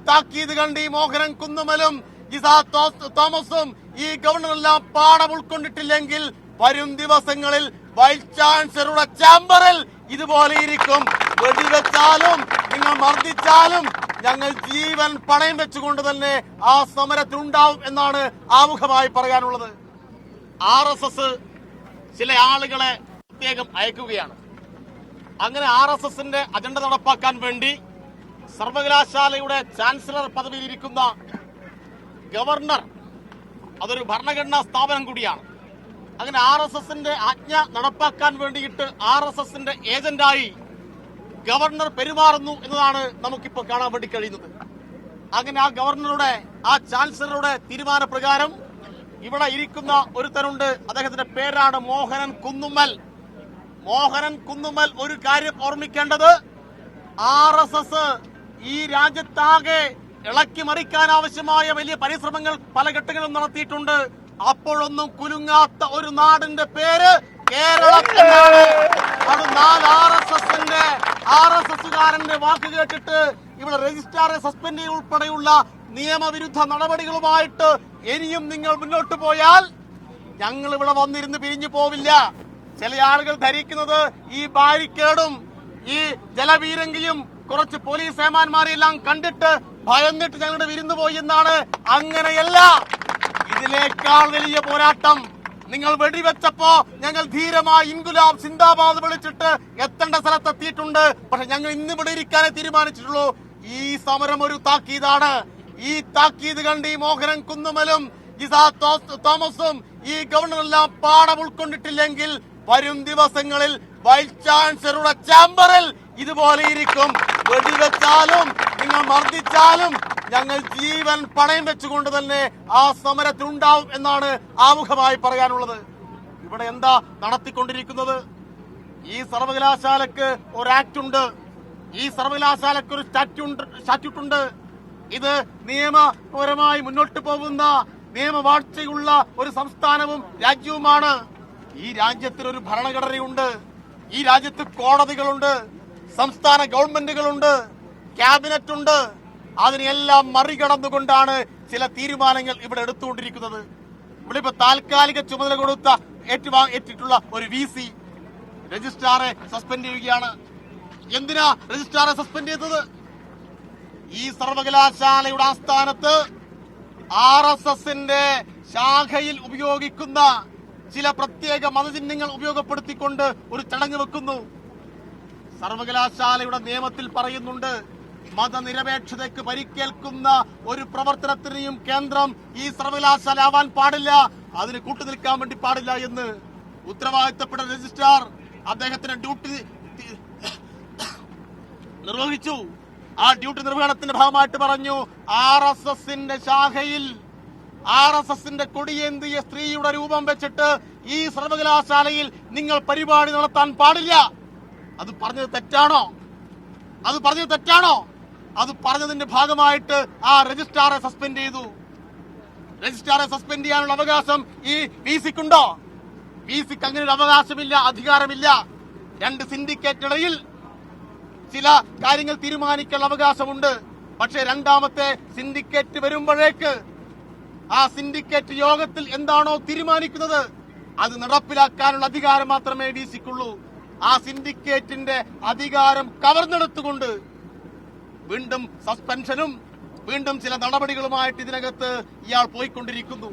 താക്കീത് കണ്ട് ഈ മോഹനൻ കുന്നുമലും തോമസും ഈ ഗവർണറെല്ലാം പാഠം ഉൾക്കൊണ്ടിട്ടില്ലെങ്കിൽ വരും ദിവസങ്ങളിൽ വൈസ് ചാൻസലറുടെ ചേംബറിൽ ഇതുപോലെ ഇരിക്കും. വെടിവെച്ചാലും നിങ്ങൾ മർദ്ദിച്ചാലും ഞങ്ങൾ ജീവൻ പണയം വെച്ചുകൊണ്ട് തന്നെ ആ സമരത്തിൽ ഉണ്ടാവും എന്നാണ് ആമുഖമായി പറയാനുള്ളത്. RSS ചില ആളുകളെ പ്രത്യേകം അയക്കുകയാണ്. അങ്ങനെ RSSന്റെ അജണ്ട നടപ്പാക്കാൻ വേണ്ടി സർവകലാശാലയുടെ ചാൻസലർ പദവിയിലിരിക്കുന്ന ഗവർണർ, അതൊരു ഭരണഘടനാ സ്ഥാപനം കൂടിയാണ്. അങ്ങനെ RSSന്റെ ആജ്ഞ നടപ്പാക്കാൻ വേണ്ടിയിട്ട് RSSന്റെ ഏജന്റായി ഗവർണർ പെരുമാറുന്നു എന്നതാണ് നമുക്കിപ്പോൾ കാണാൻ വേണ്ടി കഴിയുന്നത്. അങ്ങനെ ആ ഗവർണറുടെ, ആ ചാൻസലറുടെ തീരുമാനപ്രകാരം ഇവിടെ ഇരിക്കുന്ന ഒരുത്തനുണ്ട്. അദ്ദേഹത്തിന്റെ പേരാണ് മോഹനൻ കുന്നുമ്മൽ. മോഹനൻ കുന്നുമ്മൽ ഒരു കാര്യം ഓർമ്മിക്കേണ്ടത്, RSS ഈ രാജ്യത്താകെ ഇളക്കി മറിക്കാൻ ആവശ്യമായ വലിയ പരിശ്രമങ്ങൾ പല ഘട്ടങ്ങളും നടത്തിയിട്ടുണ്ട്. അപ്പോഴൊന്നും കുലുങ്ങാത്ത ഒരു നാടിന്റെ പേര് കേരളത്തിലാണ്. അത് RSSകാരന്റെ വാക്ക് കേട്ടിട്ട് ഇവിടെ രജിസ്ട്രാറെ സസ്പെൻഡ് ചെയ്യുക ഉൾപ്പെടെയുള്ള നിയമവിരുദ്ധ നടപടികളുമായിട്ട് ഇനിയും നിങ്ങൾ മുന്നോട്ട് പോയാൽ ഞങ്ങൾ ഇവിടെ വന്നിരുന്ന് പിരിഞ്ഞു പോവില്ല. ചില ആളുകൾ ധരിക്കുന്നത് ഈ ബാരിക്കേഡും ഈ ജലവീരങ്കിയും കുറച്ച് പോലീസ് ഏമാന്മാരെല്ലാം കണ്ടിട്ട് ഭയന്നിട്ട് ഞങ്ങളുടെ വിരുന്നു പോയി എന്നാണ്. അങ്ങനെയല്ല, ഇതിനേക്കാൾ വലിയ പോരാട്ടം. നിങ്ങൾ വെടിവെച്ചപ്പോ ഞങ്ങൾ ധീരമായി ഇൻകുലാബ് സിന്ദാബാദ് വിളിച്ചിട്ട് എത്തേണ്ട സ്ഥലത്തെത്തിയിട്ടുണ്ട്. പക്ഷെ ഞങ്ങൾ ഇന്ന് ഇവിടെ ഇരിക്കാനേ തീരുമാനിച്ചിട്ടുള്ളൂ. ഈ സമരം ഒരു താക്കീതാണ്. ഈ താക്കീത് കണ്ട് ഈ മോഹനൻ കുന്നുമലും തോമസും ഈ ഗവർണറെല്ലാം പാഠം ഉൾക്കൊണ്ടിട്ടില്ലെങ്കിൽ വരും ദിവസങ്ങളിൽ വൈസ് ചാൻസലറുടെ ചേംബറിൽ ഇതുപോലെ ഇരിക്കും. വെടിവെച്ചാലും നിങ്ങൾ മർദ്ദിച്ചാലും ഞങ്ങൾ ജീവൻ പണയം വെച്ചുകൊണ്ട് തന്നെ ആ സമരത്തിൽ ഉണ്ടാവും എന്നാണ് ആമുഖമായി പറയാനുള്ളത്. ഇവിടെ എന്താ നടത്തിക്കൊണ്ടിരിക്കുന്നത്? ഈ സർവകലാശാലക്ക് ഒരു ആക്ട് ഉണ്ട്, ഈ സർവകലാശാലക്ക് ഒരു സ്റ്റാറ്റ്യൂട്ട് ഉണ്ട്. ഇത് നിയമപരമായി മുന്നോട്ട് പോകുന്ന നിയമവാഴ്ചയുള്ള ഒരു സംസ്ഥാനവും രാജ്യവുമാണ്. ഈ രാജ്യത്തിനൊരു ഭരണഘടനയുണ്ട്, ഈ രാജ്യത്ത് കോടതികളുണ്ട്, സംസ്ഥാന ഗവൺമെന്റുകളുണ്ട്, ക്യാബിനറ്റ് ഉണ്ട്. അതിനെല്ലാം മറികടന്നുകൊണ്ടാണ് ചില തീരുമാനങ്ങൾ ഇവിടെ എടുത്തുകൊണ്ടിരിക്കുന്നത്. ഇവിടെ ഇപ്പൊ താൽക്കാലിക ചുമതല കൊടുത്ത ഏറ്റിട്ടുള്ള ഒരു VC രജിസ്ട്രാറെ സസ്പെൻഡ് ചെയ്യുകയാണ്. എന്തിനാ രജിസ്ട്രാറെ സസ്പെൻഡ് ചെയ്തത്? ഈ സർവകലാശാലയുടെ ആസ്ഥാനത്ത് RSSന്റെ ശാഖയിൽ ഉപയോഗിക്കുന്ന ചില പ്രത്യേക മതചിഹ്നങ്ങൾ ഉപയോഗപ്പെടുത്തിക്കൊണ്ട് ഒരു ചടങ്ങ് വെക്കുന്നു. സർവകലാശാലയുടെ നിയമത്തിൽ പറയുന്നുണ്ട്, മതനിരപേക്ഷതയ്ക്ക് പരിക്കേൽക്കുന്ന ഒരു പ്രവർത്തനത്തിനെയും കേന്ദ്രം ഈ സർവകലാശാല ആവാൻ പാടില്ല, അതിന് കൂട്ടുനിൽക്കാൻ വേണ്ടി പാടില്ല എന്ന് ഉത്തരവാദിത്തപ്പെട്ട രജിസ്ട്രാർ അദ്ദേഹത്തിന്റെ ഡ്യൂട്ടി നിർവഹിച്ചു. ആ ഡ്യൂട്ടി നിർവഹണത്തിന്റെ ഭാഗമായിട്ട് പറഞ്ഞു, RSSന്റെ ശാഖയിൽ RSSന്റെ കൊടിയേന്തിയ സ്ത്രീയുടെ രൂപം വെച്ചിട്ട് ഈ സർവകലാശാലയിൽ നിങ്ങൾ പരിപാടി നടത്താൻ പാടില്ല. അത് പറഞ്ഞത് തെറ്റാണോ? അത് പറഞ്ഞതിന്റെ ഭാഗമായിട്ട് ആ രജിസ്ട്രാറെ സസ്പെൻഡ് ചെയ്തു. രജിസ്ട്രാറെ സസ്പെൻഡ് ചെയ്യാനുള്ള അവകാശം ഈ VCക്കുണ്ടോ? VCക്ക് അങ്ങനെ ഒരു അവകാശമില്ല, അധികാരമില്ല. രണ്ട് സിൻഡിക്കേറ്റിനിടയിൽ ചില കാര്യങ്ങൾ തീരുമാനിക്കാനുള്ള അവകാശമുണ്ട്. പക്ഷേ രണ്ടാമത്തെ സിൻഡിക്കേറ്റ് വരുമ്പോഴേക്ക് ആ സിൻഡിക്കേറ്റ് യോഗത്തിൽ എന്താണോ തീരുമാനിക്കുന്നത് അത് നടപ്പിലാക്കാനുള്ള അധികാരം മാത്രമേ VCക്കുള്ളൂ. ആ സിൻഡിക്കേറ്റിന്റെ അധികാരം കവർന്നെടുത്തുകൊണ്ട് വീണ്ടും സസ്പെൻഷനും വീണ്ടും ചില നടപടികളുമായിട്ട് ഇതിനകത്ത് ഇയാൾ പോയിക്കൊണ്ടിരിക്കുന്നു.